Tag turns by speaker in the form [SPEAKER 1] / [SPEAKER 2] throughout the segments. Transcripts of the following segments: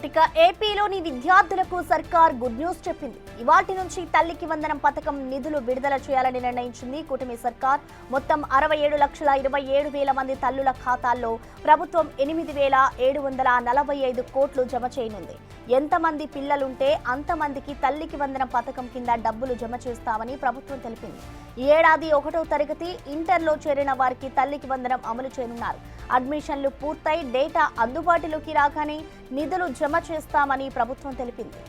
[SPEAKER 1] ఇక ఏపీలోని విద్యార్థులకు సర్కార్ గుడ్ న్యూస్ చెప్పింది. ఇవాటి నుంచి తల్లికి వందనం పథకం నిధులు విడుదల చేయాలని నిర్ణయించింది కూటమి సర్కార్. మొత్తం 67,27,000 మంది తల్లుల ఖాతాల్లో ప్రభుత్వం 8,745 కోట్లు జమ చేయనుంది. ఎంతమంది పిల్లలుంటే అంతమందికి తల్లికి వందనం పథకం కింద డబ్బులు జమ చేస్తామని ప్రభుత్వం తెలిపింది. ఈ ఏడాది 1వ తరగతి ఇంటర్లో చేరిన వారికి తల్లికి వందనం అమలు చేయనున్నారు. అడ్మిషన్లు పూర్తయి డేటా అందుబాటులోకి రాగానే నిధులు జమ చేస్తామని ప్రభుత్వం తెలిపింది.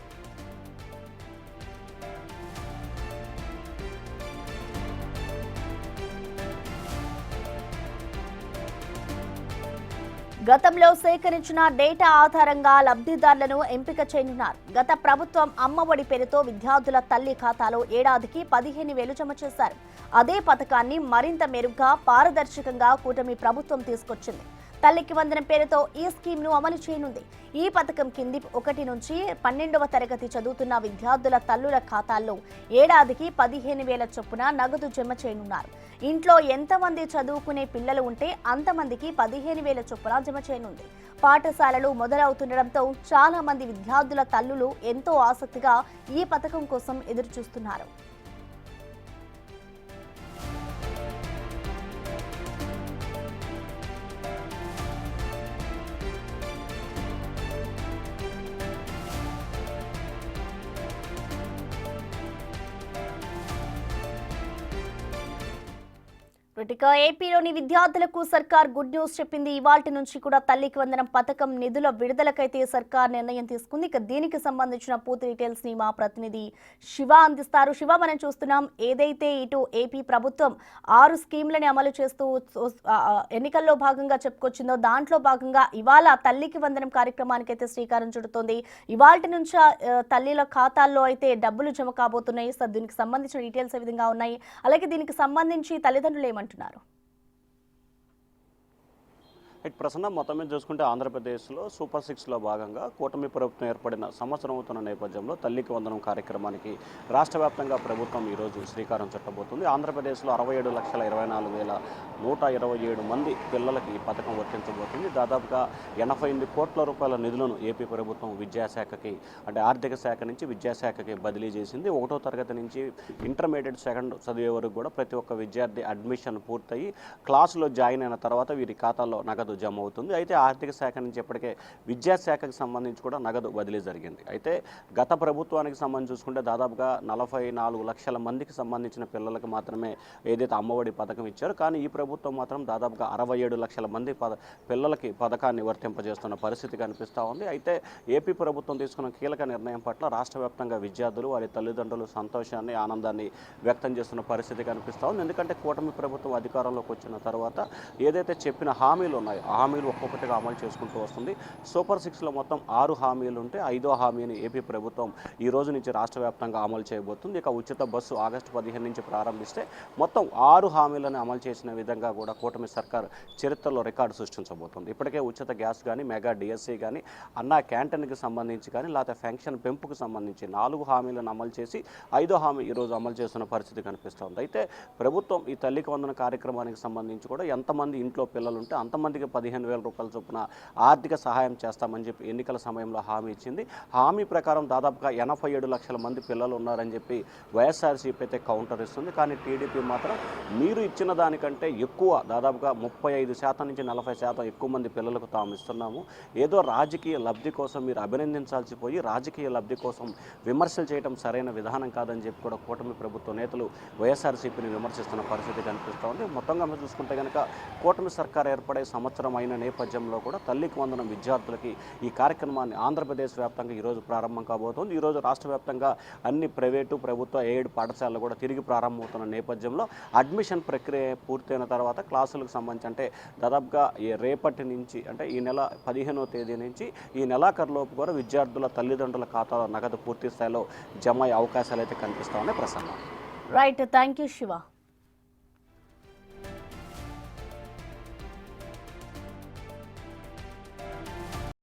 [SPEAKER 1] గతంలో సేకరించిన డేటా ఆధారంగా లబ్ధిదారులను ఎంపిక చేయనున్నారు. గత ప్రభుత్వం అమ్మఒడి పేరుతో విద్యార్థుల తల్లి ఖాతాలో ఏడాదికి 15,000 జమ చేశారు. అదే పథకాన్ని మరింత మెరుగ్గా పారదర్శకంగా కూటమి ప్రభుత్వం తీసుకొచ్చింది. తల్లికి వందనం పేరుతో ఈ స్కీమ్ను అమలు చేయనుంది. ఈ పథకం కింది 1 నుంచి 12వ తరగతి చదువుతున్న విద్యార్థుల తల్లుల ఖాతాల్లో ఏడాదికి 15,000 చొప్పున నగదు జమ చేయనున్నారు. ఇంట్లో ఎంతమంది చదువుకునే పిల్లలు ఉంటే అంతమందికి 15,000 చొప్పున జమ చేయనుంది. పాఠశాలలు మొదలవుతుండటంతో చాలా మంది విద్యార్థుల తల్లులు ఎంతో ఆసక్తిగా ఈ పథకం కోసం ఎదురుచూస్తున్నారు. ఇక ఏపీలోని విద్యార్థులకు సర్కార్ గుడ్ న్యూస్ చెప్పింది. ఇవాల్టి నుంచి కూడా తల్లికి వందనం పథకం నిధుల విడుదలకైతే సర్కార్ నిర్ణయం తీసుకుంది. ఇక దీనికి సంబంధించిన పూర్తి డీటెయిల్స్ ని మా ప్రతినిధి శివ అందిస్తారు. శివ, మనం చూస్తున్నాం ఏదైతే ఇటు ఏపీ ప్రభుత్వం 6 స్కీమ్లని అమలు చేస్తూ ఎన్నికల్లో భాగంగా చెప్పుకొచ్చిందో దాంట్లో భాగంగా ఇవాళ తల్లికి వందనం కార్యక్రమానికి అయితే శ్రీకారం చుడుతోంది. ఇవాల్టి నుంచి తల్లిల ఖాతాల్లో అయితే డబ్బులు జమ కాబోతున్నాయి. సో దీనికి సంబంధించిన డీటెయిల్స్ ఏ విధంగా ఉన్నాయి, అలాగే దీనికి సంబంధించి తల్లిదండ్రులు ఏమంటున్నారు?
[SPEAKER 2] ప్రసన్న, మొత్తం మీద చూసుకుంటే ఆంధ్రప్రదేశ్లో సూపర్ 6లో భాగంగా కూటమి ప్రభుత్వం ఏర్పడిన సంవత్సరం అవుతున్న నేపథ్యంలో తల్లికి వందనం కార్యక్రమానికి రాష్ట్ర వ్యాప్తంగా ప్రభుత్వం ఈరోజు శ్రీకారం చుట్టబోతుంది. ఆంధ్రప్రదేశ్లో 67,24,127 మంది పిల్లలకి ఈ పథకం వర్తించబోతుంది. దాదాపుగా 88 కోట్ల రూపాయల నిధులను ఏపీ ప్రభుత్వం విద్యాశాఖకి అంటే ఆర్థిక శాఖ నుంచి విద్యాశాఖకి బదిలీ చేసింది. 1వ తరగతి నుంచి ఇంటర్మీడియట్ సెకండ్ చదివే వరకు కూడా ప్రతి ఒక్క విద్యార్థి అడ్మిషన్ పూర్తయి క్లాసులో జాయిన్ అయిన తర్వాత వీరి ఖాతాలో నగదు జమ అవుతుంది. అయితే ఆర్థిక శాఖ నుంచి ఇప్పటికే విద్యాశాఖకు సంబంధించి కూడా నగదు బదిలీ జరిగింది. అయితే గత ప్రభుత్వానికి సంబంధించి చూసుకుంటే దాదాపుగా 44 లక్షల మందికి సంబంధించిన పిల్లలకు మాత్రమే ఏదైతే అమ్మఒడి పథకం ఇచ్చారో, కానీ ఈ ప్రభుత్వం మాత్రం దాదాపుగా 67 లక్షల మంది పిల్లలకి పథకాన్ని వర్తింపజేస్తున్న పరిస్థితి కనిపిస్తూ ఉంది. అయితే ఏపీ ప్రభుత్వం తీసుకున్న కీలక నిర్ణయం పట్ల రాష్ట్ర వ్యాప్తంగా విద్యార్థులు వారి తల్లిదండ్రులు సంతోషాన్ని ఆనందాన్ని వ్యక్తం చేస్తున్న పరిస్థితి కనిపిస్తూ ఉంది. ఎందుకంటే కూటమి ప్రభుత్వం అధికారంలోకి వచ్చిన తర్వాత ఏదైతే చెప్పిన హామీలు ఉన్నాయో హామీలు ఒక్కొక్కటిగా అమలు చేసుకుంటూ వస్తుంది. సూపర్ 6లో మొత్తం 6 హామీలు ఉంటే 5వ హామీని ఏపీ ప్రభుత్వం ఈ రోజు నుంచి రాష్ట్ర వ్యాప్తంగా అమలు చేయబోతుంది. ఇక ఉచిత బస్సు ఆగస్టు 15 నుంచి ప్రారంభిస్తే మొత్తం 6 హామీలను అమలు చేసిన విధంగా కూడా కూటమి సర్కార్ చరిత్రలో రికార్డు సృష్టించబోతుంది. ఇప్పటికే ఉచిత గ్యాస్ కానీ, మెగా డిఎస్సీ కానీ, అన్నా క్యాంటీన్కి సంబంధించి కానీ, లేకపోతే పెన్షన్ పెంపుకు సంబంధించి 4 హామీలను అమలు చేసి 5వ హామీ ఈరోజు అమలు చేస్తున్న పరిస్థితి కనిపిస్తుంది. అయితే ప్రభుత్వం ఈ తల్లికి వందన కార్యక్రమానికి సంబంధించి కూడా ఎంతమంది ఇంట్లో పిల్లలు ఉంటే అంతమందికి 15,000 రూపాయల చొప్పున ఆర్థిక సహాయం చేస్తామని చెప్పి ఎన్నికల సమయంలో హామీ ఇచ్చింది. హామీ ప్రకారం దాదాపుగా 87 లక్షల మంది పిల్లలు ఉన్నారని చెప్పి వైఎస్ఆర్సీపీ అయితే కౌంటర్ ఇస్తుంది. కానీ టీడీపీ మాత్రం మీరు ఇచ్చిన దానికంటే ఎక్కువ, దాదాపుగా 35% నుంచి 40% ఎక్కువ మంది పిల్లలకు తాము ఇస్తున్నాము, ఏదో రాజకీయ లబ్ధి కోసం మీరు అభినందించాల్సి పోయి రాజకీయ లబ్ధి కోసం విమర్శలు చేయడం సరైన విధానం కాదని చెప్పి కూడా కూటమి ప్రభుత్వ నేతలు వైఎస్ఆర్సీపీని విమర్శిస్తున్న పరిస్థితి కనిపిస్తోంది. మొత్తంగా మనం చూసుకుంటే కనుక కూటమి సర్కార్ ఏర్పడే సంవత్సరం అయిన నేపథ్యంలో కూడా తల్లికి వందనం విద్యార్థులకి ఈ కార్యక్రమాన్ని ఆంధ్రప్రదేశ్ వ్యాప్తంగా ఈరోజు ప్రారంభం కాబోతోంది. ఈరోజు రాష్ట్ర వ్యాప్తంగా అన్ని ప్రైవేటు ప్రభుత్వ ఎయిడ్ పాఠశాలలు కూడా తిరిగి ప్రారంభమవుతున్న నేపథ్యంలో అడ్మిషన్ ప్రక్రియ పూర్తయిన తర్వాత క్లాసులకు సంబంధించి అంటే దాదాపుగా రేపటి నుంచి అంటే ఈ నెల 15వ తేదీ నుంచి ఈ నెలాఖరులోపు కూడా విద్యార్థుల తల్లిదండ్రుల ఖాతాలో నగదు పూర్తి స్థాయిలో జమ అయ్యే అవకాశాలు అయితే కనిపిస్తా ఉన్నాయి. Prasanna.
[SPEAKER 1] Right, thank you Shiva.